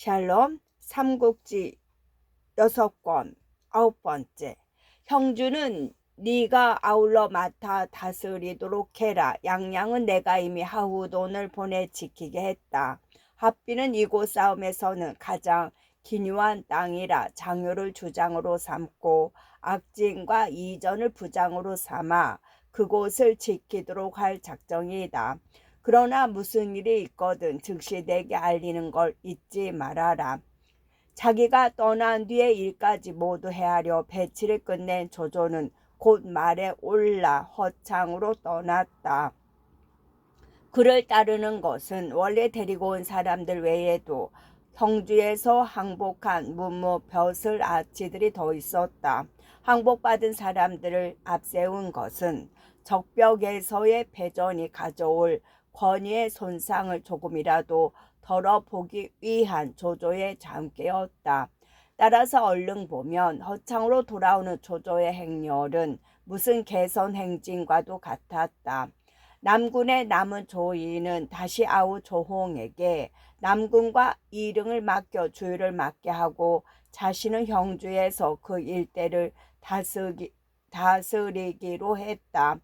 샬롬 삼국지 6권 9번째. 형주는 네가 아울러 맡아 다스리도록 해라. 양양은 내가 이미 하후돈을 보내 지키게 했다. 합비는 이곳 싸움에서는 가장 기묘한 땅이라 장요를 주장으로 삼고 악진과 이전을 부장으로 삼아 그곳을 지키도록 할 작정이다. 그러나 무슨 일이 있거든 즉시 내게 알리는 걸 잊지 말아라. 자기가 떠난 뒤에 일까지 모두 헤아려 배치를 끝낸 조조는 곧 말에 올라 허창으로 떠났다. 그를 따르는 것은 원래 데리고 온 사람들 외에도 형주에서 항복한 문무 벼슬 아치들이 더 있었다. 항복받은 사람들을 앞세운 것은 적벽에서의 패전이 가져올 권위의 손상을 조금이라도 덜어보기 위한 조조의 잠깨였다. 따라서 얼른 보면 허창으로 돌아오는 조조의 행렬은 무슨 개선 행진과도 같았다. 남군의 남은 조이는 다시 아우 조홍에게 남군과 이릉을 맡겨 주유를 맡게 하고 자신은 형주에서 그 일대를 다스리기로 했다.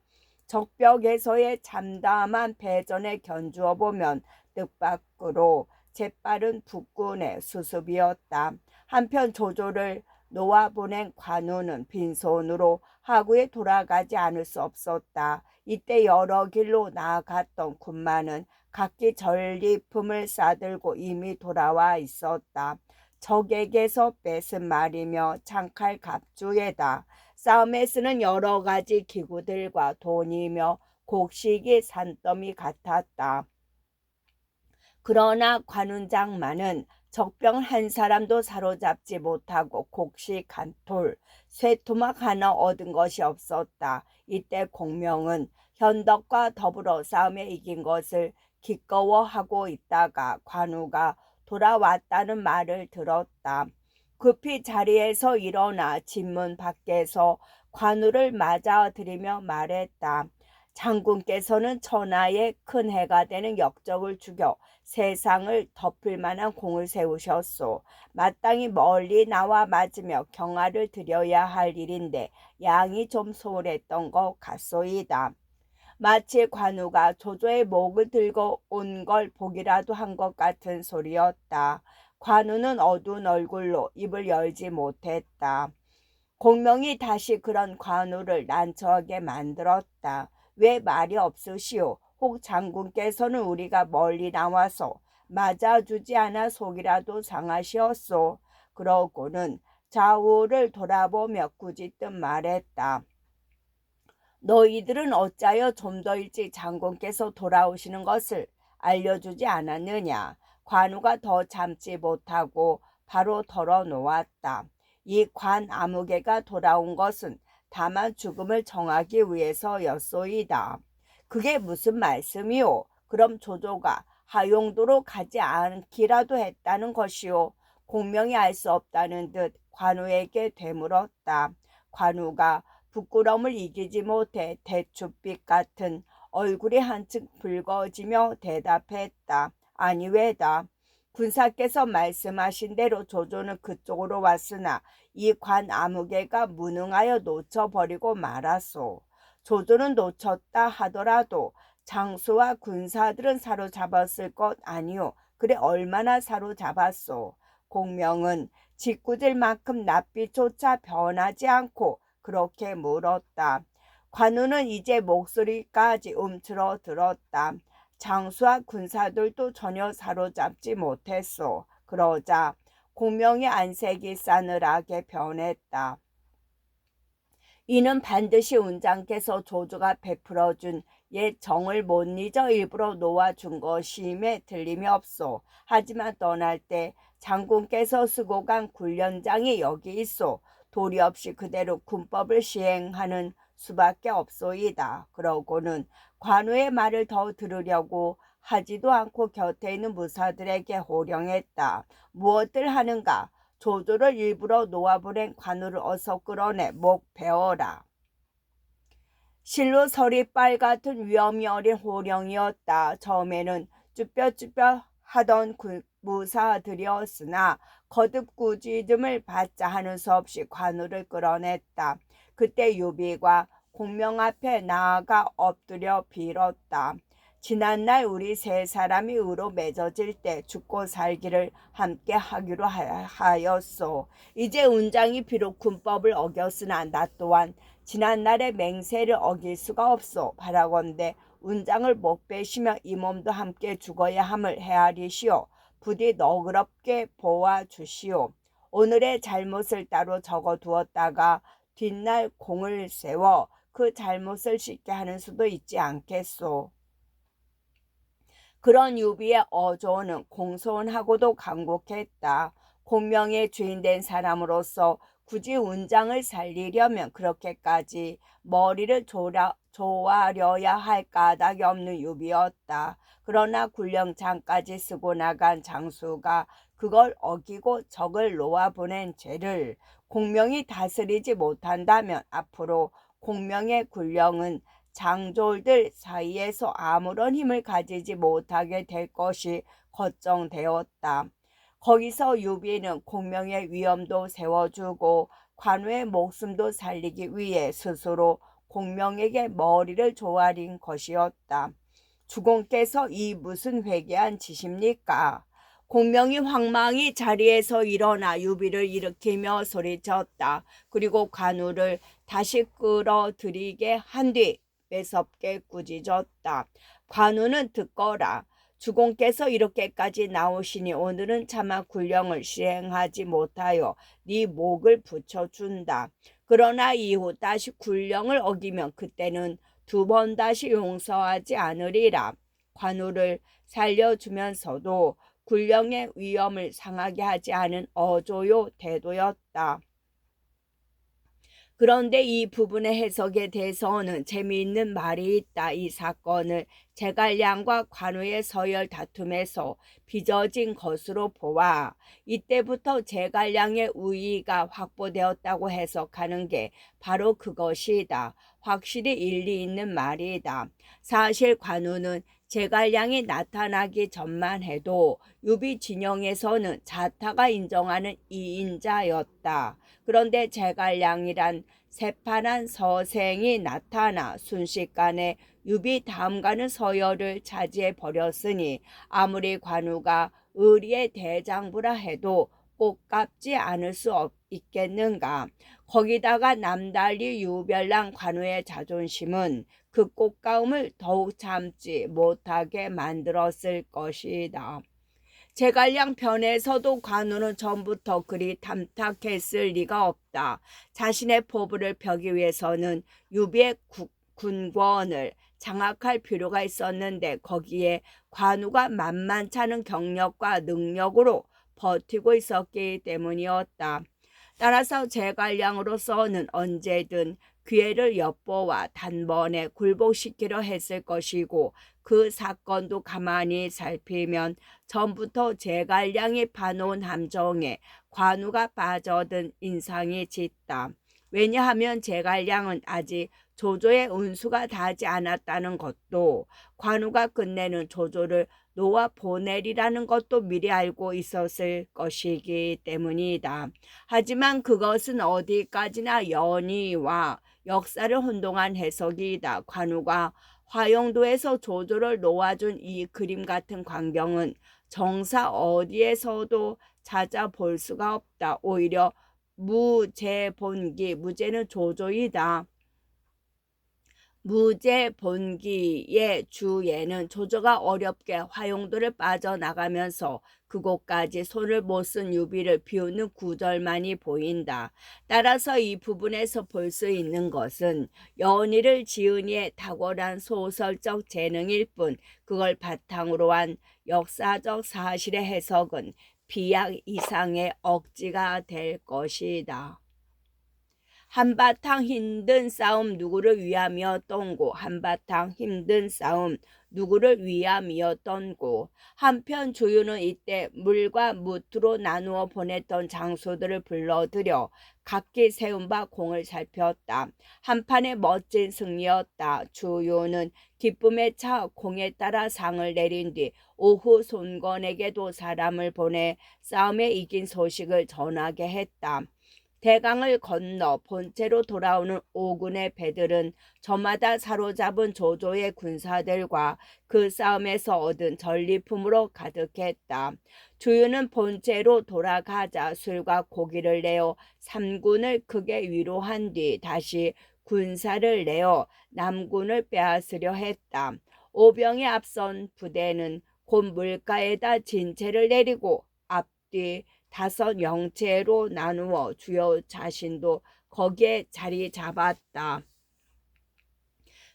적벽에서의 참담한 패전에 견주어 보면 뜻밖으로 재빠른 북군의 수습이었다. 한편 조조를 놓아보낸 관우는 빈손으로 하구에 돌아가지 않을 수 없었다. 이때 여러 길로 나아갔던 군마는 각기 전리품을 싸들고 이미 돌아와 있었다. 적에게서 뺏은 말이며 창칼 갑주에다 싸움에 쓰는 여러 가지 기구들과 돈이며 곡식이 산더미 같았다. 그러나 관운장만은 적병 한 사람도 사로잡지 못하고 곡식 한 톨, 쇠토막 하나 얻은 것이 없었다. 이때 공명은 현덕과 더불어 싸움에 이긴 것을 기꺼워하고 있다가 관우가 돌아왔다는 말을 들었다. 급히 자리에서 일어나 진문 밖에서 관우를 맞아들이며 말했다. 장군께서는 천하의 큰 해가 되는 역적을 죽여 세상을 덮을 만한 공을 세우셨소. 마땅히 멀리 나와 맞으며 경하를 드려야 할 일인데 양이 좀 소홀했던 것 같소이다. 마치 관우가 조조의 목을 들고 온 걸 보기라도 한 것 같은 소리였다. 관우는 어두운 얼굴로 입을 열지 못했다. 공명이 다시 그런 관우를 난처하게 만들었다. 왜 말이 없으시오? 혹 장군께서는 우리가 멀리 나와서 맞아주지 않아 속이라도 상하시었소. 그러고는 좌우를 돌아보며 꾸짖듯 말했다. 너희들은 어찌하여 좀 더 일찍 장군께서 돌아오시는 것을 알려주지 않았느냐? 관우가 더 참지 못하고 바로 털어놓았다. 이 관 아무개가 돌아온 것은 다만 죽음을 정하기 위해서였소이다. 그게 무슨 말씀이오? 그럼 조조가 하용도로 가지 않기라도 했다는 것이오. 공명이 알 수 없다는 듯 관우에게 되물었다. 관우가 부끄러움을 이기지 못해 대추빛 같은 얼굴이 한층 붉어지며 대답했다. 아니 왜다. 군사께서 말씀하신 대로 조조는 그쪽으로 왔으나 이 관 아무개가 무능하여 놓쳐버리고 말았소. 조조는 놓쳤다 하더라도 장수와 군사들은 사로잡았을 것 아니오. 그래 얼마나 사로잡았소. 공명은 짓궂을 낯빛조차 변하지 않고 그렇게 물었다. 관우는 이제 목소리까지 움츠러들었다. 장수와 군사들도 전혀 사로잡지 못했소. 그러자 공명의 안색이 싸늘하게 변했다. 이는 반드시 운장께서 조조가 베풀어준 옛 정을 못 잊어 일부러 놓아준 것임에 틀림이 없소. 하지만 떠날 때 장군께서 쓰고 간 군련장이 여기 있소. 도리 없이 그대로 군법을 시행하는 수밖에 없소이다. 그러고는 관우의 말을 더 들으려고 하지도 않고 곁에 있는 무사들에게 호령했다. 무엇들 하는가? 조조를 일부러 놓아보낸 관우를 어서 끌어내 목 베어라. 실로 서리빨 같은 위엄이 어린 호령이었다. 처음에는 쭈뼛쭈뼛 하던 무사들이었으나 거듭 꾸짖음을 받자 하는 수 없이 관우를 끌어냈다. 그때 유비가 공명 앞에 나아가 엎드려 빌었다. 지난날 우리 세 사람이 의로 맺어질 때 죽고 살기를 함께 하기로 하였소. 이제 운장이 비록 군법을 어겼으나 나 또한 지난날의 맹세를 어길 수가 없소. 바라건대 운장을 못 빼시며 이 몸도 함께 죽어야 함을 헤아리시오. 부디 너그럽게 보아주시오. 오늘의 잘못을 따로 적어두었다가 뒷날 공을 세워 그 잘못을 씻게 하는 수도 있지 않겠소. 그런 유비의 어조는 공손하고도 간곡했다. 공명의 주인된 사람으로서 굳이 운장을 살리려면 그렇게까지 머리를 조아려야 할 까닭이 없는 유비였다. 그러나 군령장까지 쓰고 나간 장수가 그걸 어기고 적을 놓아보낸 죄를 공명이 다스리지 못한다면 앞으로 공명의 군령은 장졸들 사이에서 아무런 힘을 가지지 못하게 될 것이 걱정되었다. 거기서 유비는 공명의 위엄도 세워주고 관우의 목숨도 살리기 위해 스스로 공명에게 머리를 조아린 것이었다. 주공께서 이 무슨 회개한 짓입니까? 공명이 황망히 자리에서 일어나 유비를 일으키며 소리쳤다. 그리고 관우를 다시 끌어들이게 한 뒤 매섭게 꾸짖었다. 관우는 듣거라. 주공께서 이렇게까지 나오시니 오늘은 차마 군령을 시행하지 못하여 네 목을 붙여준다. 그러나 이후 다시 군령을 어기면 그때는 두 번 다시 용서하지 않으리라. 관우를 살려주면서도 군령의 위엄을 상하게 하지 않은 어조요 태도였다. 그런데 이 부분의 해석에 대해서는 재미있는 말이 있다. 이 사건을 제갈량과 관우의 서열 다툼에서 빚어진 것으로 보아 이때부터 제갈량의 우위가 확보되었다고 해석하는 게 바로 그것이다. 확실히 일리 있는 말이다. 사실 관우는 제갈량이 나타나기 전만 해도 유비 진영에서는 자타가 인정하는 이인자였다. 그런데 제갈량이란 새파란 서생이 나타나 순식간에 유비 다음가는 서열을 차지해 버렸으니 아무리 관우가 의리의 대장부라 해도 꼴깝지 않을 수 있겠는가. 거기다가 남달리 유별난 관우의 자존심은 그 꽃가움을 더욱 참지 못하게 만들었을 것이다. 제갈량 편에서도 관우는 전부터 그리 탐탁했을 리가 없다. 자신의 포부를 펴기 위해서는 유비의 군권을 장악할 필요가 있었는데 거기에 관우가 만만찮은 경력과 능력으로 버티고 있었기 때문이었다. 따라서 제갈량으로서는 언제든 기회를 엿보아 단번에 굴복시키려 했을 것이고 그 사건도 가만히 살피면 전부터 제갈량이 파놓은 함정에 관우가 빠져든 인상이 짙다. 왜냐하면 제갈량은 아직 조조의 운수가 닿지 않았다는 것도 관우가 끝내는 조조를 놓아 보내리라는 것도 미리 알고 있었을 것이기 때문이다. 하지만 그것은 어디까지나 연의와 역사를 혼동한 해석이다. 관우가 화용도에서 조조를 놓아준 이 그림 같은 광경은 정사 어디에서도 찾아볼 수가 없다. 오히려 무제본기, 무제는 조조이다. 무제본기의 주예는 조조가 어렵게 화용도를 빠져나가면서 그곳까지 손을 못 쓴 유비를 비우는 구절만이 보인다. 따라서 이 부분에서 볼 수 있는 것은 연희를 지은 이의 탁월한 소설적 재능일 뿐 그걸 바탕으로 한 역사적 사실의 해석은 비약 이상의 억지가 될 것이다. 한바탕 힘든 싸움 누구를 위함이었던고. 한바탕 힘든 싸움 누구를 위함이었던고. 한편 주유는 이때 물과 무트로 나누어 보냈던 장수들을 불러들여 각기 세운 바 공을 살폈다. 한판의 멋진 승리였다. 주유는 기쁨에 차 공에 따라 상을 내린 뒤 오후 손건에게도 사람을 보내 싸움에 이긴 소식을 전하게 했다. 대강을 건너 본체로 돌아오는 오군의 배들은 저마다 사로잡은 조조의 군사들과 그 싸움에서 얻은 전리품으로 가득했다. 주유는 본체로 돌아가자 술과 고기를 내어 삼군을 크게 위로한 뒤 다시 군사를 내어 남군을 빼앗으려 했다. 오병이 앞선 부대는 곧 물가에다 진체를 내리고 앞뒤 5영체로 나누어 주요 자신도 거기에 자리 잡았다.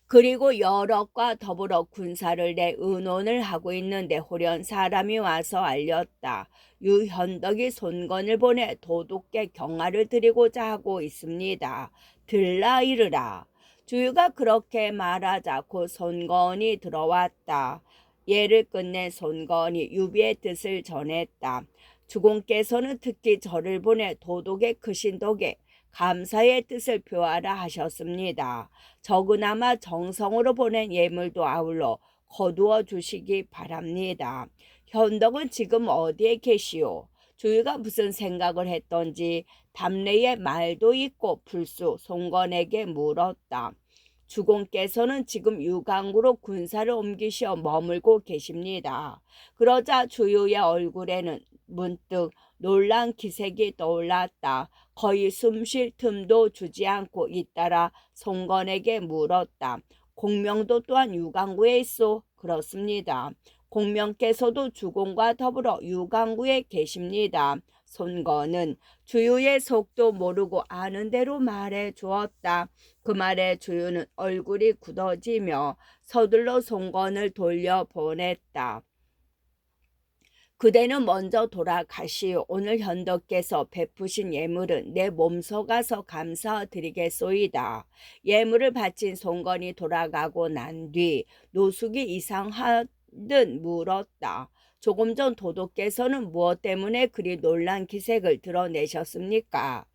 그리고 여럿과 더불어 군사를 내 의논을 하고 있는데 호련 사람이 와서 알렸다. 유현덕이 손건을 보내 도둑께 경화를 드리고자 하고 있습니다. 들라 이르라. 주유가 그렇게 말하자 곧 손건이 들어왔다. 예를 끝내 손건이 유비의 뜻을 전했다. 주공께서는 특히 저를 보내 도둑의 크신 덕에 감사의 뜻을 표하라 하셨습니다. 적으나마 정성으로 보낸 예물도 아울러 거두어 주시기 바랍니다. 현덕은 지금 어디에 계시오? 주유가 무슨 생각을 했던지 담내의 말도 있고 불쑥 송건에게 물었다. 주공께서는 지금 유강구로 군사를 옮기시어 머물고 계십니다. 그러자 주유의 얼굴에는 문득 놀란 기색이 떠올랐다. 거의 숨 쉴 틈도 주지 않고 잇따라 송건에게 물었다. 공명도 또한 유강구에 있소? 그렇습니다. 공명께서도 주공과 더불어 유강구에 계십니다. 손건은 주유의 속도 모르고 아는 대로 말해 주었다. 그 말에 주유는 얼굴이 굳어지며 서둘러 손건을 돌려보냈다. 그대는 먼저 돌아가시오. 오늘 현덕께서 베푸신 예물은 내 몸소 가서 감사드리겠소이다. 예물을 바친 손건이 돌아가고 난 뒤 노숙이 이상하듯 물었다. 조금 전 도독께서는 무엇 때문에 그리 놀란 기색을 드러내셨습니까?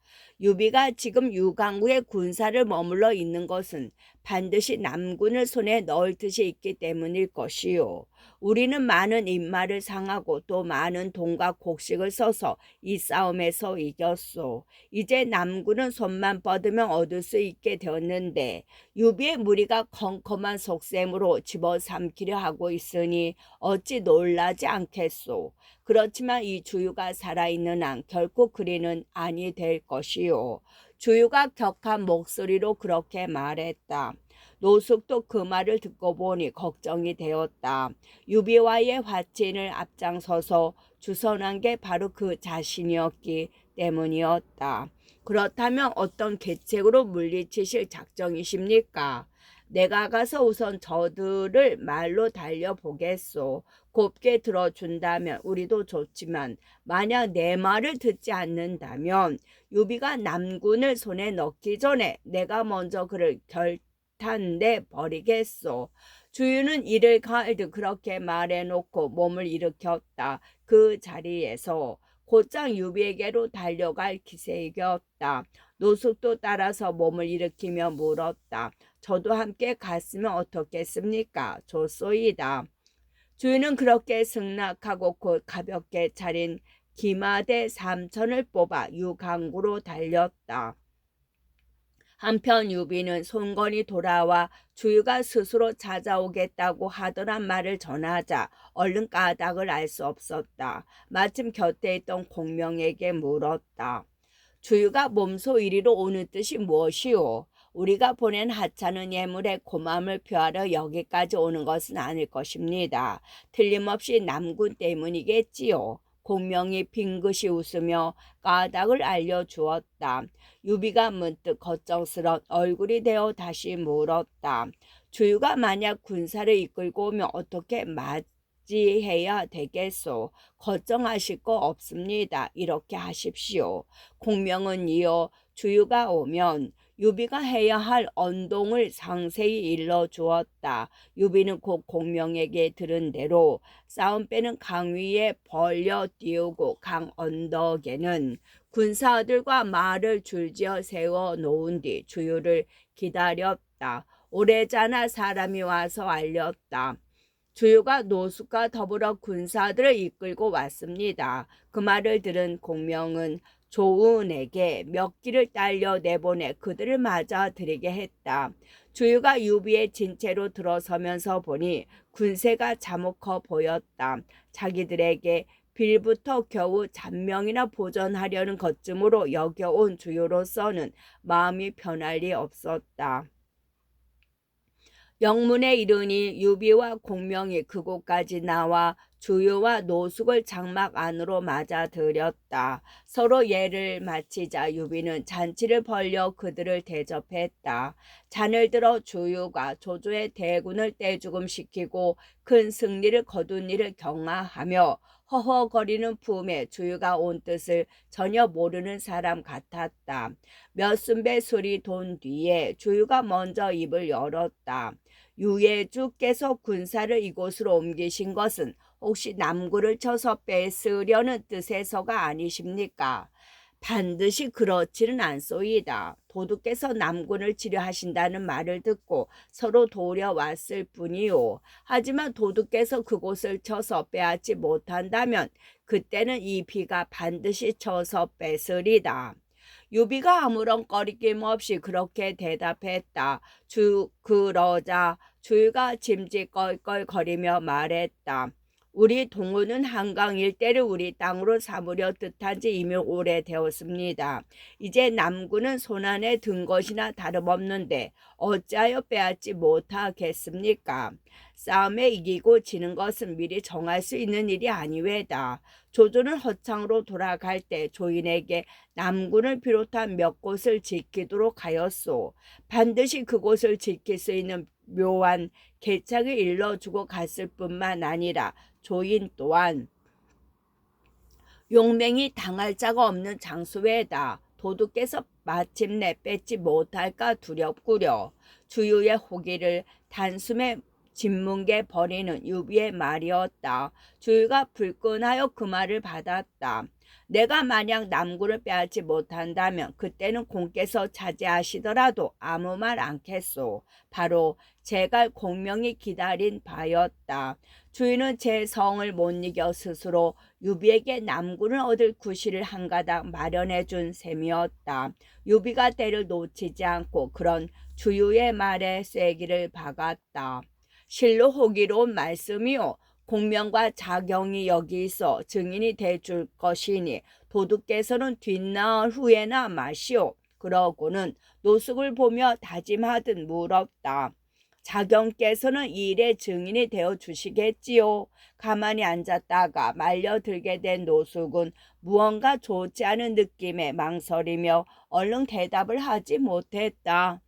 유비가 지금 유강구에 군사를 머물러 있는 것은 반드시 남군을 손에 넣을 뜻이 있기 때문일 것이요. 우리는 많은 인마를 상하고 또 많은 돈과 곡식을 써서 이 싸움에서 이겼소. 이제 남군은 손만 뻗으면 얻을 수 있게 되었는데 유비의 무리가 컴컴한 속셈으로 집어삼키려 하고 있으니 어찌 놀라지 않겠소. 그렇지만 이 주유가 살아있는 한 결코 그리는 아니 될 것이요. 주유가 격한 목소리로 그렇게 말했다. 노숙도 그 말을 듣고 보니 걱정이 되었다. 유비와의 화친을 앞장서서 주선한 게 바로 그 자신이었기 때문이었다. 그렇다면 어떤 계책으로 물리치실 작정이십니까? 내가 가서 우선 저들을 말로 달려보겠소. 곱게 들어준다면 우리도 좋지만 만약 내 말을 듣지 않는다면 유비가 남군을 손에 넣기 전에 내가 먼저 그를 결탄내 버리겠소. 주유는 이를 가을듯 그렇게 말해놓고 몸을 일으켰다. 그 자리에서 곧장 유비에게로 달려갈 기색이었다. 노숙도 따라서 몸을 일으키며 물었다. 저도 함께 갔으면 어떻겠습니까? 좋소이다. 주인은 그렇게 승낙하고 곧 가볍게 차린 기마대 3천을 뽑아 유강구로 달렸다. 한편 유비는 손건이 돌아와 주유가 스스로 찾아오겠다고 하더란 말을 전하자 얼른 까닭을 알 수 없었다. 마침 곁에 있던 공명에게 물었다. 주유가 몸소 이리로 오는 뜻이 무엇이오? 우리가 보낸 하찮은 예물에 고마움을 표하러 여기까지 오는 것은 아닐 것입니다. 틀림없이 남군 때문이겠지요. 공명이 빙긋이 웃으며 까닭을 알려주었다. 유비가 문득 걱정스런 얼굴이 되어 다시 물었다. 주유가 만약 군사를 이끌고 오면 어떻게 어찌해야 되겠소. 걱정하실 거 없습니다. 이렇게 하십시오. 공명은 이어 주유가 오면 유비가 해야 할 언동을 상세히 일러주었다. 유비는 곧 공명에게 들은 대로 싸움빼는 강 위에 벌려 띄우고 강 언덕에는 군사들과 말을 줄지어 세워 놓은 뒤 주유를 기다렸다. 오래자나 사람이 와서 알렸다. 주유가 노숙과 더불어 군사들을 이끌고 왔습니다. 그 말을 들은 공명은 조은에게 몇 길을 딸려 내보내 그들을 맞아들이게 했다. 주유가 유비의 진채로 들어서면서 보니 군세가 자목 커 보였다. 자기들에게 빌부터 겨우 잔명이나 보전하려는 것쯤으로 여겨온 주유로서는 마음이 편할 리 없었다. 영문에 이르니 유비와 공명이 그곳까지 나와 주유와 노숙을 장막 안으로 맞아들였다. 서로 예를 마치자 유비는 잔치를 벌려 그들을 대접했다. 잔을 들어 주유가 조조의 대군을 떼죽음시키고 큰 승리를 거둔 일을 경하하며 허허거리는 품에 주유가 온 뜻을 전혀 모르는 사람 같았다. 몇 순배 술이 돈 뒤에 주유가 먼저 입을 열었다. 유예주께서 군사를 이곳으로 옮기신 것은 혹시 남구를 쳐서 뺏으려는 뜻에서가 아니십니까? 반드시 그렇지는 않소이다. 도둑께서 남군을 치료하신다는 말을 듣고 서로 도려왔을 뿐이요. 하지만 도둑께서 그곳을 쳐서 빼앗지 못한다면 그때는 이 비가 반드시 쳐서 뺏으리다. 유비가 아무런 꺼리낌 없이 그렇게 대답했다. 그러자 주유가 짐짓 껄껄거리며 말했다. 우리 동우는 한강 일대를 우리 땅으로 삼으려 뜻한 지 이미 오래되었습니다. 이제 남군은 손안에 든 것이나 다름없는데 어찌하여 빼앗지 못하겠습니까? 싸움에 이기고 지는 것은 미리 정할 수 있는 일이 아니외다. 조조는 허창으로 돌아갈 때 조인에게 남군을 비롯한 몇 곳을 지키도록 하였소. 반드시 그곳을 지킬 수 있는 묘한 계책을 일러주고 갔을 뿐만 아니라 조인 또한 용맹이 당할 자가 없는 장수회다. 도둑께서 마침내 뺏지 못할까 두렵구려. 주유의 호기를 단숨에 진문게 버리는 유비의 말이었다. 주유가 불끈하여 그 말을 받았다. 내가 만약 남군을 빼앗지 못한다면 그때는 공께서 차지하시더라도 아무 말 않겠소. 바로 제갈 공명이 기다린 바였다. 주인은 제 성을 못 이겨 스스로 유비에게 남군을 얻을 구실을 한가닥 마련해 준 셈이었다. 유비가 때를 놓치지 않고 그런 주유의 말에 쐐기를 박았다. 실로 호기로운 말씀이요. 공명과 자경이 여기 있어 증인이 돼줄 것이니 도둑께서는 뒷나흘 후에나 마시오. 그러고는 노숙을 보며 다짐하듯 물었다. 자경께서는 이 일의 증인이 되어 주시겠지요. 가만히 앉았다가 말려들게 된 노숙은 무언가 좋지 않은 느낌에 망설이며 얼른 대답을 하지 못했다.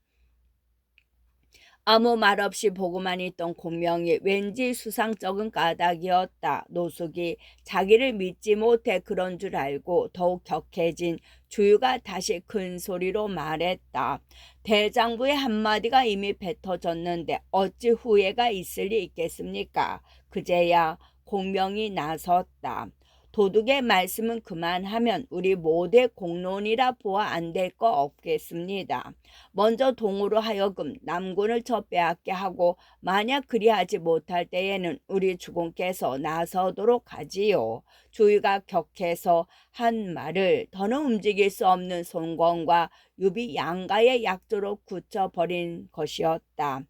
아무 말 없이 보고만 있던 공명이 왠지 수상쩍은 까닭이었다. 노숙이 자기를 믿지 못해 그런 줄 알고 더욱 격해진 주유가 다시 큰 소리로 말했다. 대장부의 한마디가 이미 뱉어졌는데 어찌 후회가 있을 리 있겠습니까? 그제야 공명이 나섰다. 도둑의 말씀은 그만하면 우리 모두의 공론이라 보아 안 될 거 없겠습니다. 먼저 동으로 하여금 남군을 저 빼앗게 하고 만약 그리하지 못할 때에는 우리 주공께서 나서도록 하지요. 주위가 격해서 한 말을 더는 움직일 수 없는 손권과 유비 양가의 약조로 굳혀버린 것이었다.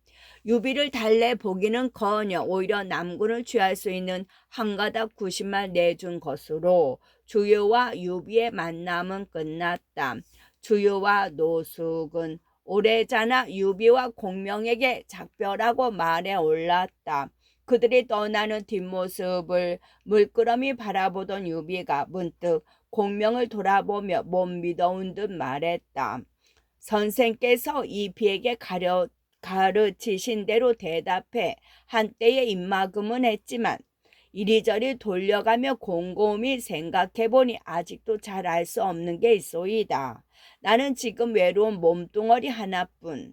유비를 달래보기는커녕 오히려 남군을 취할 수 있는 한 가닥 구심만 내준 것으로 주유와 유비의 만남은 끝났다. 주유와 노숙은 오래자나 유비와 공명에게 작별하고 말에 올랐다. 그들이 떠나는 뒷모습을 물끄러미 바라보던 유비가 문득 공명을 돌아보며 못 믿어온 듯 말했다. 선생께서 이비에게 가르치신 대로 대답해 한때의 입막음은 했지만 이리저리 돌려가며 곰곰이 생각해보니 아직도 잘 알 수 없는 게 있소이다. 나는 지금 외로운 몸뚱어리 하나뿐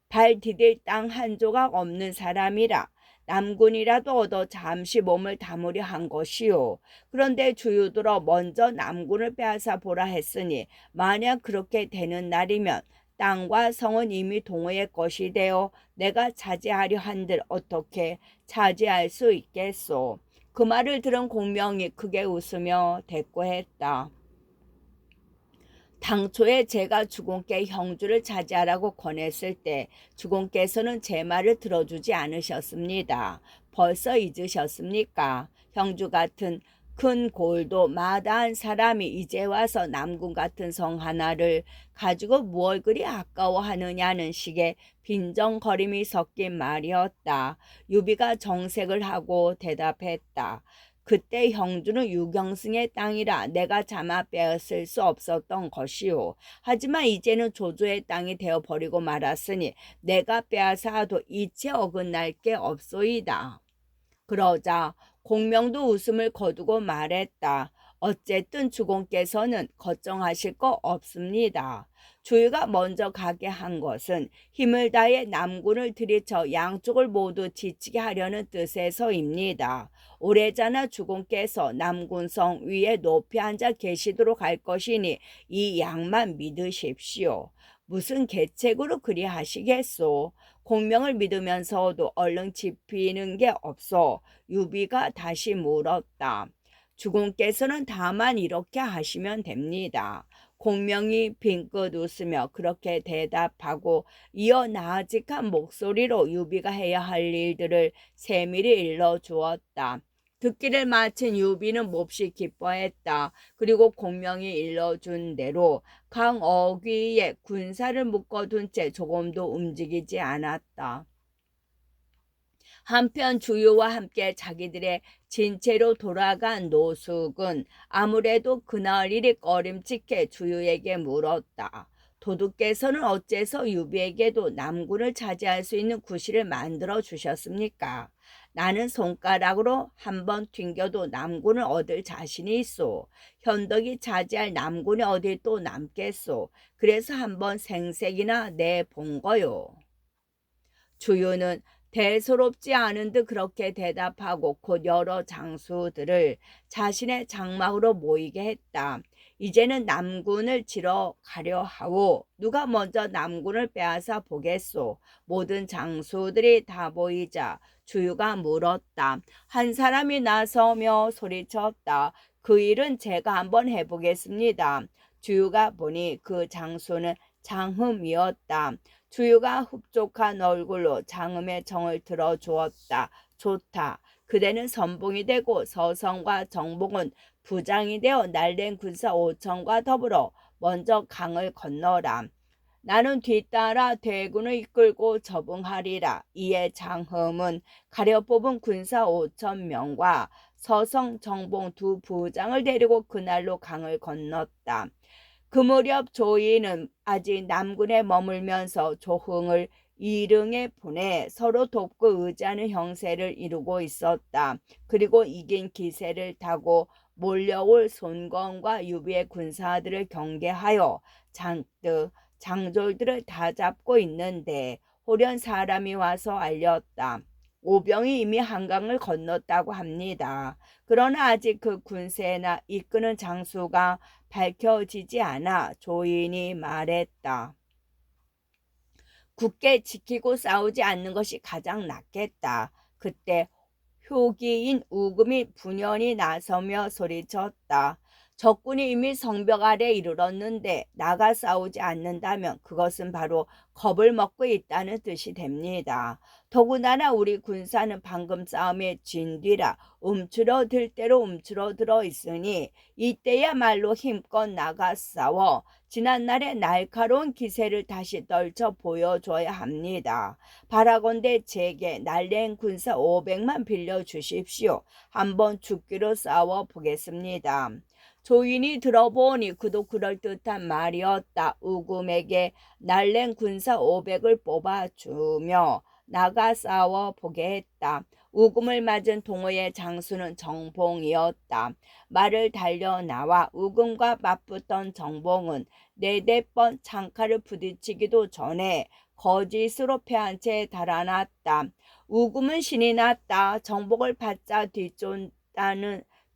발 디딜 땅 한 조각 없는 사람이라 남군이라도 얻어 잠시 몸을 담으려 한 것이요. 그런데 주유들어 먼저 남군을 빼앗아 보라 했으니 만약 그렇게 되는 날이면 땅과 성은 이미 동호의 것이 되어 내가 차지하려 한들 어떻게 차지할 수 있겠소. 그 말을 들은 공명이 크게 웃으며 대꾸했다. 당초에 제가 주공께 형주를 차지하라고 권했을 때 주공께서는 제 말을 들어주지 않으셨습니다. 벌써 잊으셨습니까? 형주 같은 큰 골도 마다한 사람이 이제 와서 남군 같은 성 하나를 가지고 무얼 그리 아까워하느냐는 식의 빈정거림이 섞인 말이었다. 유비가 정색을 하고 대답했다. 그때 형주는 유경승의 땅이라 내가 차마 빼앗을 수 없었던 것이오. 하지만 이제는 조조의 땅이 되어버리고 말았으니 내가 빼앗아도 이체 어긋날 게 없소이다. 그러자 공명도 웃음을 거두고 말했다. 어쨌든 주공께서는 걱정하실 거 없습니다. 주유가 먼저 가게 한 것은 힘을 다해 남군을 들이쳐 양쪽을 모두 지치게 하려는 뜻에서입니다. 오래전에 주공께서 남군성 위에 높이 앉아 계시도록 할 것이니 이 양만 믿으십시오. 무슨 계책으로 그리 하시겠소? 공명을 믿으면서도 얼른 짚히는 게 없어 유비가 다시 물었다. 주공께서는 다만 이렇게 하시면 됩니다. 공명이 빙긋 웃으며 그렇게 대답하고 이어 나직한 목소리로 유비가 해야 할 일들을 세밀히 일러주었다. 듣기를 마친 유비는 몹시 기뻐했다. 그리고 공명이 일러준 대로 강어귀에 군사를 묶어둔 채 조금도 움직이지 않았다. 한편 주유와 함께 자기들의 진체로 돌아간 노숙은 아무래도 그날 일이 꺼림칙해 주유에게 물었다. 도둑께서는 어째서 유비에게도 남군을 차지할 수 있는 구실을 만들어 주셨습니까? 나는 손가락으로 한번 튕겨도 남군을 얻을 자신이 있소. 현덕이 차지할 남군이 어디 또 남겠소. 그래서 한번 생색이나 내본 거요. 주유는 대수롭지 않은 듯 그렇게 대답하고 곧 여러 장수들을 자신의 장막으로 모이게 했다. 이제는 남군을 치러 가려 하오. 누가 먼저 남군을 빼앗아 보겠소. 모든 장수들이 다 모이자 주유가 물었다. 한 사람이 나서며 소리쳤다. 그 일은 제가 한번 해보겠습니다. 주유가 보니 그 장수는 장흠이었다. 주유가 흡족한 얼굴로 장음의 정을 들어주었다. 좋다. 그대는 선봉이 되고 서성과 정봉은 부장이 되어 날랜 군사 5천과 더불어 먼저 강을 건너라. 나는 뒤따라 대군을 이끌고 접응하리라. 이에 장흠은 가려 뽑은 군사 5천 명과 서성, 정봉 두 부장을 데리고 그날로 강을 건넜다. 그 무렵 조이는 아직 남군에 머물면서 조흥을 이릉에 보내 서로 돕고 의지하는 형세를 이루고 있었다. 그리고 이긴 기세를 타고 몰려올 손건과 유비의 군사들을 경계하여 잔뜩 장졸들을 다 잡고 있는데 호련 사람이 와서 알렸다. 오병이 이미 한강을 건넜다고 합니다. 그러나 아직 그 군세나 이끄는 장수가 밝혀지지 않아 조인이 말했다. 굳게 지키고 싸우지 않는 것이 가장 낫겠다. 그때 효기인 우금이 분연히 나서며 소리쳤다. 적군이 이미 성벽 아래 이르렀는데 나가 싸우지 않는다면 그것은 바로 겁을 먹고 있다는 뜻이 됩니다. 더구나 우리 군사는 방금 싸움에 진 뒤라 움츠러들 대로 움츠러들어 있으니 이때야말로 힘껏 나가 싸워 지난날의 날카로운 기세를 다시 떨쳐 보여줘야 합니다. 바라건대 제게 날랜 군사 500만 빌려주십시오. 한번 죽기로 싸워보겠습니다. 조인이 들어보니 그도 그럴듯한 말이었다. 우금에게 날랜 군사 500을 뽑아주며 나가 싸워 보게 했다. 우금을 맞은 동호의 장수는 정봉이었다. 말을 달려 나와 우금과 맞붙던 정봉은 네댓 번 창칼을 부딪히기도 전에 거짓으로 패한 채 달아났다. 우금은 신이 났다. 정복을 받자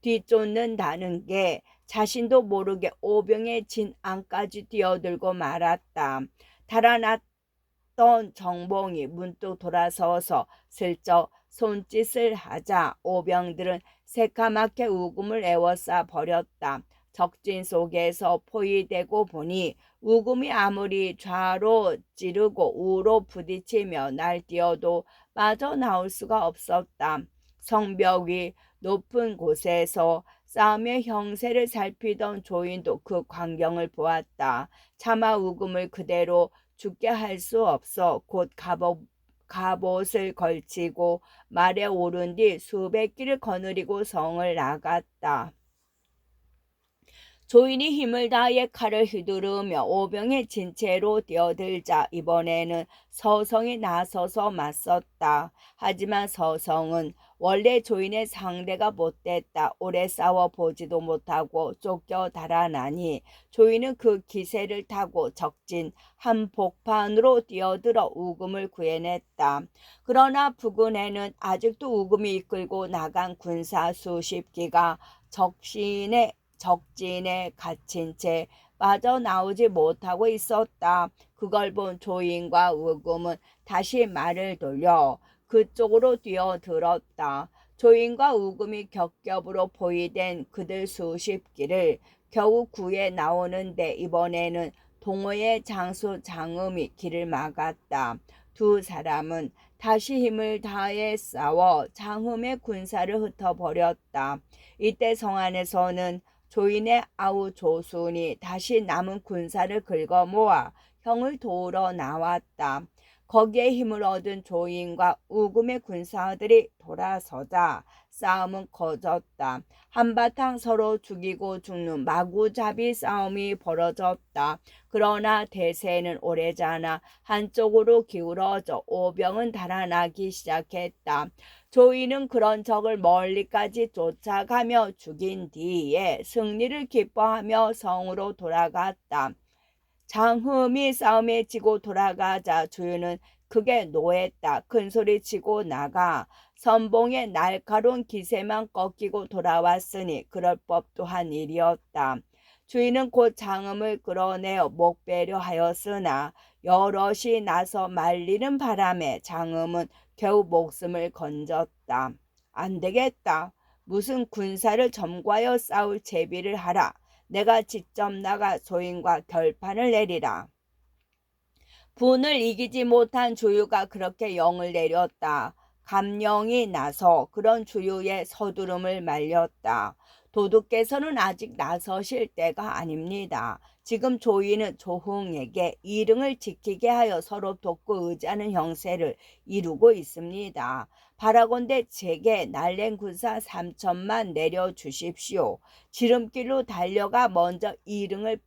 뒤쫓는다는 게 자신도 모르게 오병의 진 안까지 뛰어들고 말았다. 달아났던 정봉이 문득 돌아서서 슬쩍 손짓을 하자 오병들은 새까맣게 우금을 에워싸 버렸다. 적진 속에서 포위되고 보니 우금이 아무리 좌로 찌르고 우로 부딪히며 날뛰어도 빠져나올 수가 없었다. 성벽 위 높은 곳에서 싸움의 형세를 살피던 조인도 그 광경을 보았다. 차마 우금을 그대로 죽게 할 수 없어 곧 갑옷을 걸치고 말에 오른 뒤 수백 길을 거느리고 성을 나갔다. 조인이 힘을 다해 칼을 휘두르며 오병의 진채로 뛰어들자 이번에는 서성이 나서서 맞섰다. 하지만 서성은 원래 조인의 상대가 못됐다. 오래 싸워보지도 못하고 쫓겨 달아나니 조인은 그 기세를 타고 적진 한복판으로 뛰어들어 우금을 구해냈다. 그러나 부근에는 아직도 우금이 이끌고 나간 군사 수십 기가 적진에 갇힌 채 빠져나오지 못하고 있었다. 그걸 본 조인과 우금은 다시 말을 돌려 그쪽으로 뛰어들었다. 조인과 우금이 겹겹으로 포위된 그들 수십 기를 겨우 구해 나오는데 이번에는 동호의 장수 장음이 길을 막았다. 두 사람은 다시 힘을 다해 싸워 장음의 군사를 흩어버렸다. 이때 성 안에서는 조인의 아우 조순이 다시 남은 군사를 긁어 모아 형을 도우러 나왔다. 거기에 힘을 얻은 조인과 우금의 군사들이 돌아서자 싸움은 커졌다. 한바탕 서로 죽이고 죽는 마구잡이 싸움이 벌어졌다. 그러나 대세는 오래자나 한쪽으로 기울어져 오병은 달아나기 시작했다. 조인은 그런 적을 멀리까지 쫓아가며 죽인 뒤에 승리를 기뻐하며 성으로 돌아갔다. 장흠이 싸움에 지고 돌아가자 조윤은 크게 노했다. 큰소리치고 나가 선봉의 날카로운 기세만 꺾이고 돌아왔으니 그럴 법도 한 일이었다. 주인은 곧 장음을 끌어내어 목배려 하였으나 여럿이 나서 말리는 바람에 장음은 겨우 목숨을 건졌다. 안 되겠다. 무슨 군사를 점거하여 싸울 제비를 하라. 내가 직접 나가 조인과 결판을 내리라. 분을 이기지 못한 주유가 그렇게 영을 내렸다. 감령이 나서 그런 주유의 서두름을 말렸다. 도둑께서는 아직 나서실 때가 아닙니다. 지금 조인은 조흥에게 이릉을 지키게 하여 서로 돕고 의지하는 형세를 이루고 있습니다. 바라건대 제게 날랜 군사 3천만 내려주십시오. 지름길로 달려가 먼저 이릉을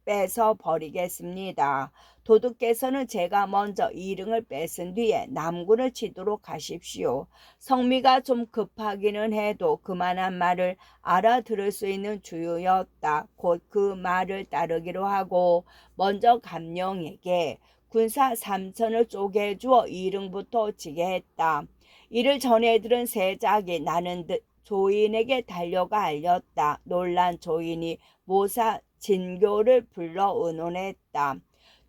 빼서 버리겠습니다. 도둑께서는 제가 먼저 이릉을 뺏은 뒤에 남군을 치도록 하십시오. 성미가 좀 급하기는 해도 그만한 말을 알아들을 수 있는 주유였다. 곧 그 말을 따르기로 하고 먼저 감령에게 군사 3천을 쪼개주어 이릉부터 지게 했다. 이를 전해 들은 세작이 나는 듯 조인에게 달려가 알렸다. 놀란 조인이 모사 진교를 불러 의논했다.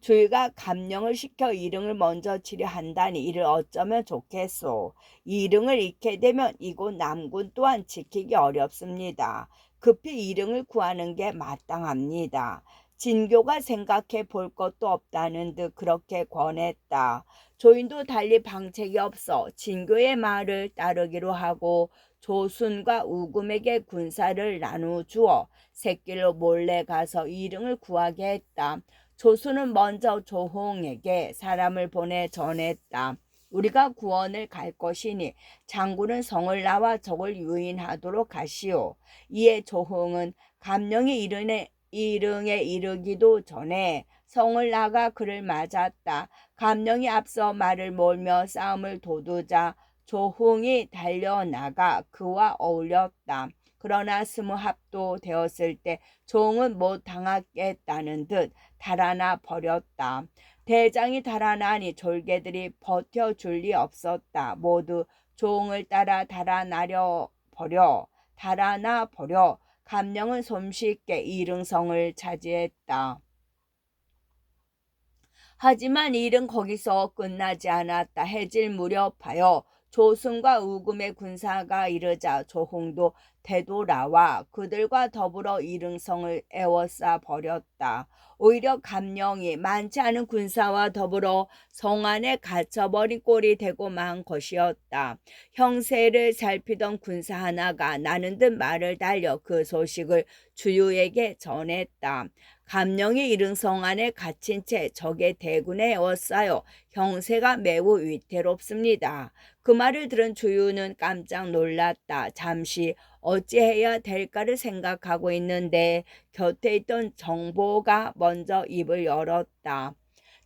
주의가 감령을 시켜 이릉을 먼저 치려 한다니 이를 어쩌면 좋겠소. 이릉을 잃게 되면 이곳 남군 또한 지키기 어렵습니다. 급히 이릉을 구하는 게 마땅합니다. 진교가 생각해 볼 것도 없다는 듯 그렇게 권했다. 조인도 달리 방책이 없어 진교의 말을 따르기로 하고 조순과 우금에게 군사를 나누주어 새길로 몰래 가서 이릉을 구하게 했다. 조순은 먼저 조홍에게 사람을 보내 전했다. 우리가 구원을 갈 것이니 장군은 성을 나와 적을 유인하도록 하시오. 이에 조홍은 감령이 이릉에 이르기도 전에 성을 나가 그를 맞았다. 감령이 앞서 말을 몰며 싸움을 도두자 조흥이 달려나가 그와 어울렸다. 그러나 스무합도 되었을 때 조흥은 못 당하겠다는 듯 달아나 버렸다. 대장이 달아나니 졸개들이 버텨줄 리 없었다. 모두 조흥을 따라 달아나 버려 감령은 손쉽게 이릉성을 차지했다. 하지만 일은 거기서 끝나지 않았다. 해질 무렵하여 조승과 우금의 군사가 이르자 조홍도 되돌아와 그들과 더불어 이릉성을 에워싸 버렸다. 오히려 감령이 많지 않은 군사와 더불어 성 안에 갇혀버린 꼴이 되고 만 것이었다. 형세를 살피던 군사 하나가 나는 듯 말을 달려 그 소식을 주유에게 전했다. 감령이 이릉성 안에 갇힌 채 적의 대군에 에워싸여 형세가 매우 위태롭습니다. 그 말을 들은 주유는 깜짝 놀랐다. 잠시 어찌해야 될까를 생각하고 있는데 곁에 있던 정보가 먼저 입을 열었다.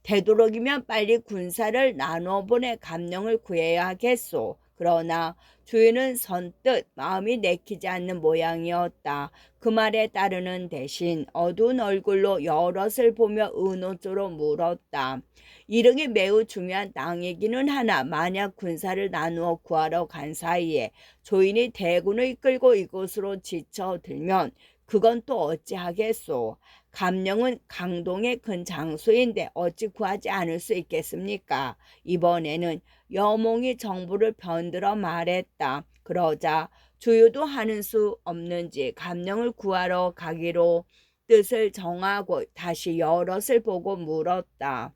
되도록이면 빨리 군사를 나눠 보내 감령을 구해야 하겠소. 그러나 주인은 선뜻 마음이 내키지 않는 모양이었다. 그 말에 따르는 대신 어두운 얼굴로 여럿을 보며 은호조로 물었다. 이릉이 매우 중요한 땅이기는 하나 만약 군사를 나누어 구하러 간 사이에 조인이 대군을 이끌고 이곳으로 지쳐들면 그건 또 어찌하겠소. 감령은 강동의 큰 장수인데 어찌 구하지 않을 수 있겠습니까? 이번에는 여몽이 정부를 편들어 말했다. 그러자 주유도 하는 수 없는지 감령을 구하러 가기로 뜻을 정하고 다시 여럿을 보고 물었다.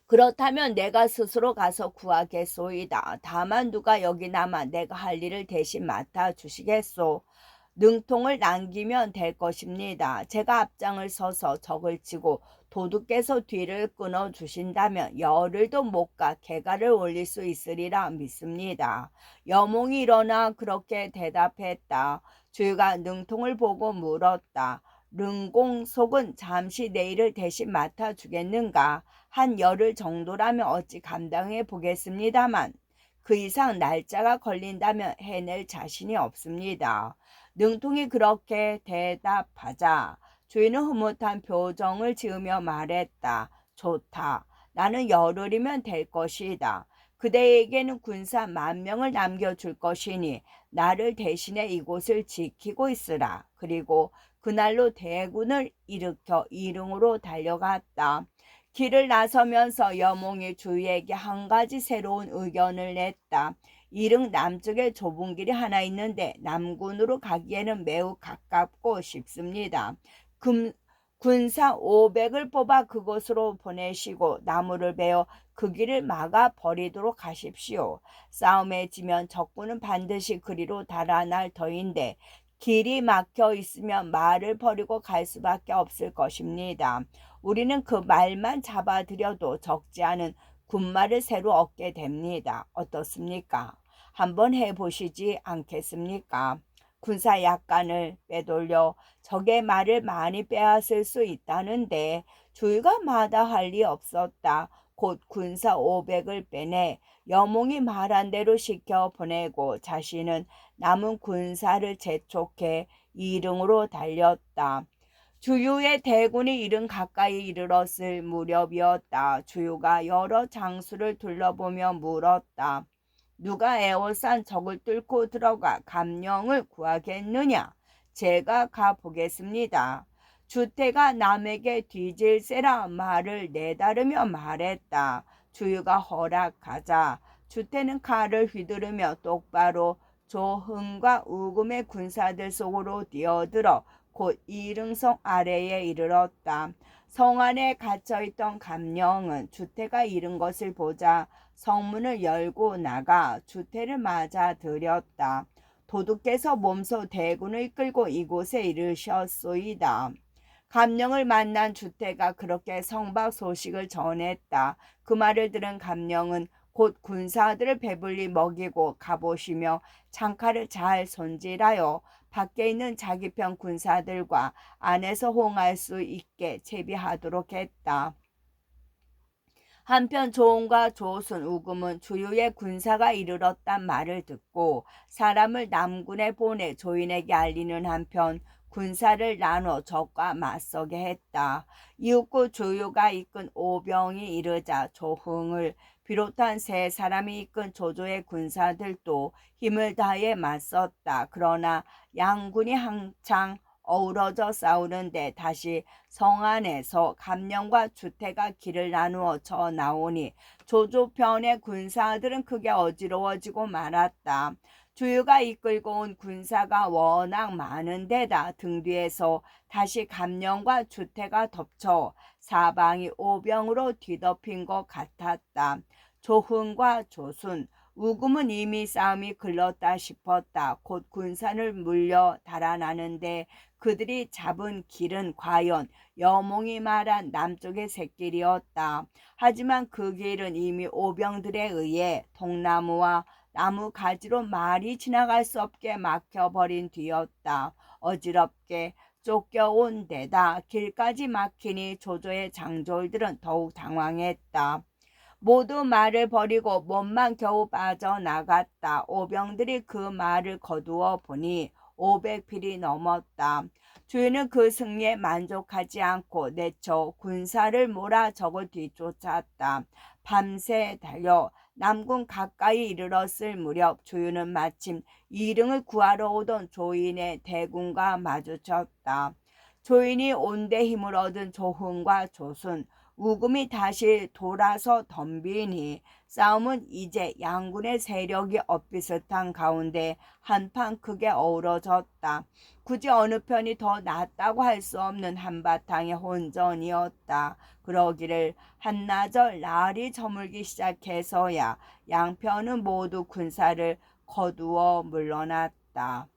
그렇다면 내가 스스로 가서 구하겠소이다. 다만 누가 여기 남아 내가 할 일을 대신 맡아주시겠소. 능통을 남기면 될 것입니다. 제가 앞장을 서서 적을 치고 도둑께서 뒤를 끊어주신다면 열흘도 못 가 개가를 올릴 수 있으리라 믿습니다. 여몽이 일어나 그렇게 대답했다. 주유가 능통을 보고 물었다. 능공속은 잠시 내 일을 대신 맡아주겠는가? 한 열흘 정도라면 어찌 감당해 보겠습니다만 그 이상 날짜가 걸린다면 해낼 자신이 없습니다. 능통이 그렇게 대답하자 주인은 흐뭇한 표정을 지으며 말했다. 좋다. 나는 열흘이면 될 것이다. 그대에게는 군사 10,000명을 남겨줄 것이니 나를 대신해 이곳을 지키고 있으라. 그리고 그날로 대군을 일으켜 이릉으로 달려갔다. 길을 나서면서 여몽이 주위에게 한 가지 새로운 의견을 냈다. 이릉 남쪽에 좁은 길이 하나 있는데 남군으로 가기에는 매우 가깝고 쉽습니다. 군사 500을 뽑아 그곳으로 보내시고 나무를 베어 그 길을 막아 버리도록 하십시오. 싸움에 지면 적군은 반드시 그리로 달아날 터인데 길이 막혀 있으면 말을 버리고 갈 수밖에 없을 것입니다. 우리는 그 말만 잡아들여도 적지 않은 군말을 새로 얻게 됩니다. 어떻습니까? 한번 해보시지 않겠습니까? 군사 약간을 빼돌려 적의 말을 많이 빼앗을 수 있다는데 주의가 마다할 리 없었다. 곧 군사 500을 빼내 여몽이 말한 대로 시켜 보내고 자신은 남은 군사를 재촉해 이릉으로 달렸다. 주유의 대군이 이릉 가까이 이르렀을 무렵이었다. 주유가 여러 장수를 둘러보며 물었다. 누가 에워싼 적을 뚫고 들어가 감령을 구하겠느냐? 제가 가보겠습니다. 주태가 남에게 뒤질세라 말을 내다르며 말했다. 주유가 허락하자 주태는 칼을 휘두르며 똑바로 조흥과 우금의 군사들 속으로 뛰어들어 곧 이릉성 아래에 이르렀다. 성 안에 갇혀있던 감령은 주태가 이른 것을 보자 성문을 열고 나가 주태를 맞아들였다. 도둑께서 몸소 대군을 이끌고 이곳에 이르셨소이다. 감령을 만난 주태가 그렇게 성박 소식을 전했다. 그 말을 들은 감령은 곧 군사들을 배불리 먹이고 갑오시며 창칼을 잘 손질하여 밖에 있는 자기 편 군사들과 안에서 호응할 수 있게 채비하도록 했다. 한편 조홍과 조순, 우금은 주유의 군사가 이르렀단 말을 듣고 사람을 남군에 보내 조인에게 알리는 한편 군사를 나눠 적과 맞서게 했다. 이윽고 주유가 이끈 오병이 이르자 조흥을 비롯한 세 사람이 이끈 조조의 군사들도 힘을 다해 맞섰다. 그러나 양군이 한창 어우러져 싸우는데 다시 성 안에서 감령과 주태가 길을 나누어 쳐 나오니 조조편의 군사들은 크게 어지러워지고 말았다. 주유가 이끌고 온 군사가 워낙 많은 데다 등 뒤에서 다시 감령과 주태가 덮쳐 사방이 오병으로 뒤덮인 것 같았다. 조흥과 조순, 우금은 이미 싸움이 글렀다 싶었다. 곧 군산을 물려 달아나는데 그들이 잡은 길은 과연 여몽이 말한 남쪽의 샛길이었다. 하지만 그 길은 이미 오병들에 의해 통나무와 나무 가지로 말이 지나갈 수 없게 막혀버린 뒤였다. 어지럽게 쫓겨온 데다 길까지 막히니 조조의 장졸들은 더욱 당황했다. 모두 말을 버리고 몸만 겨우 빠져나갔다. 오병들이 그 말을 거두어 보니 500필이 넘었다. 주인은 그 승리에 만족하지 않고 내쳐 군사를 몰아 적을 뒤쫓았다. 밤새 달려 남군 가까이 이르렀을 무렵 주인은 마침 이릉을 구하러 오던 조인의 대군과 마주쳤다. 조인이 온데 힘을 얻은 조흥과 조순, 우금이 다시 돌아서 덤비니 싸움은 이제 양군의 세력이 엇비슷한 가운데 한판 크게 어우러졌다. 굳이 어느 편이 더 낫다고 할 수 없는 한바탕의 혼전이었다. 그러기를 한나절 날이 저물기 시작해서야 양편은 모두 군사를 거두어 물러났다.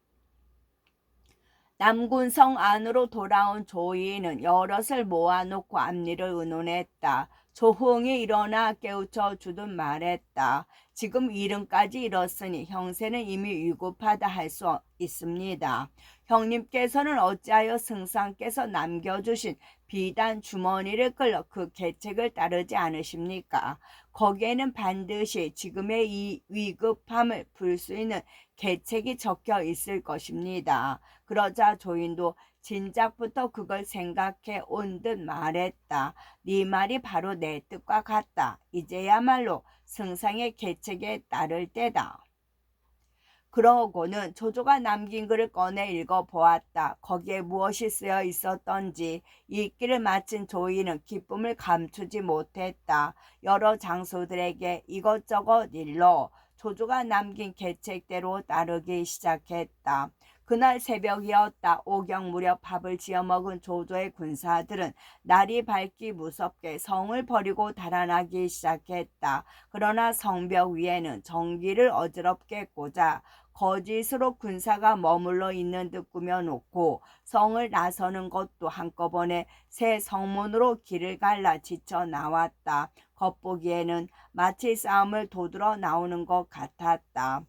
남군성 안으로 돌아온 조이는 여럿을 모아놓고 앞일을 의논했다. 조흥이 일어나 깨우쳐 주듯 말했다. 지금 이름까지 이뤘으니 형세는 이미 위급하다 할 수 있습니다. 형님께서는 어찌하여 승상께서 남겨주신 비단 주머니를 끌어 그 계책을 따르지 않으십니까? 거기에는 반드시 지금의 이 위급함을 풀 수 있는 계책이 적혀 있을 것입니다. 그러자 조인도 진작부터 그걸 생각해 온 듯 말했다. 네 말이 바로 내 뜻과 같다. 이제야말로 승상의 계책에 따를 때다. 그러고는 조조가 남긴 글을 꺼내 읽어보았다. 거기에 무엇이 쓰여 있었던지 읽기를 마친 조이는 기쁨을 감추지 못했다. 여러 장수들에게 이것저것 일러 조조가 남긴 계책대로 따르기 시작했다. 그날 새벽이었다. 오경 무렵 밥을 지어 먹은 조조의 군사들은 날이 밝기 무섭게 성을 버리고 달아나기 시작했다. 그러나 성벽 위에는 전기를 어지럽게 꽂아 거짓으로 군사가 머물러 있는 듯 꾸며놓고 성을 나서는 것도 한꺼번에 새 성문으로 길을 갈라 지쳐 나왔다. 겉보기에는 마치 싸움을 도두러 나오는 것 같았다.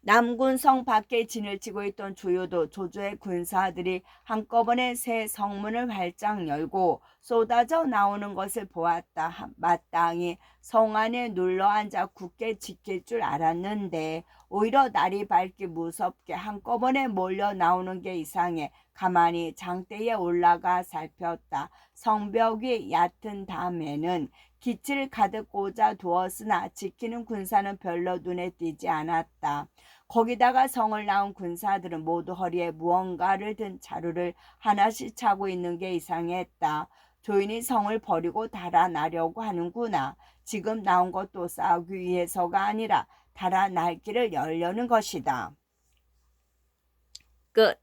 남군성 밖에 진을 치고 있던 주유도 조조의 군사들이 한꺼번에 새 성문을 활짝 열고 쏟아져 나오는 것을 보았다. 마땅히 성 안에 눌러앉아 굳게 지킬 줄 알았는데 오히려 날이 밝기 무섭게 한꺼번에 몰려 나오는 게 이상해 가만히 장대에 올라가 살폈다. 성벽이 얕은 담에는 기치를 가득 꽂아 두었으나 지키는 군사는 별로 눈에 띄지 않았다. 거기다가 성을 나온 군사들은 모두 허리에 무언가를 든 자루를 하나씩 차고 있는 게 이상했다. 조인이 성을 버리고 달아나려고 하는구나. 지금 나온 것도 싸우기 위해서가 아니라 달아날 길을 열려는 것이다. 끝.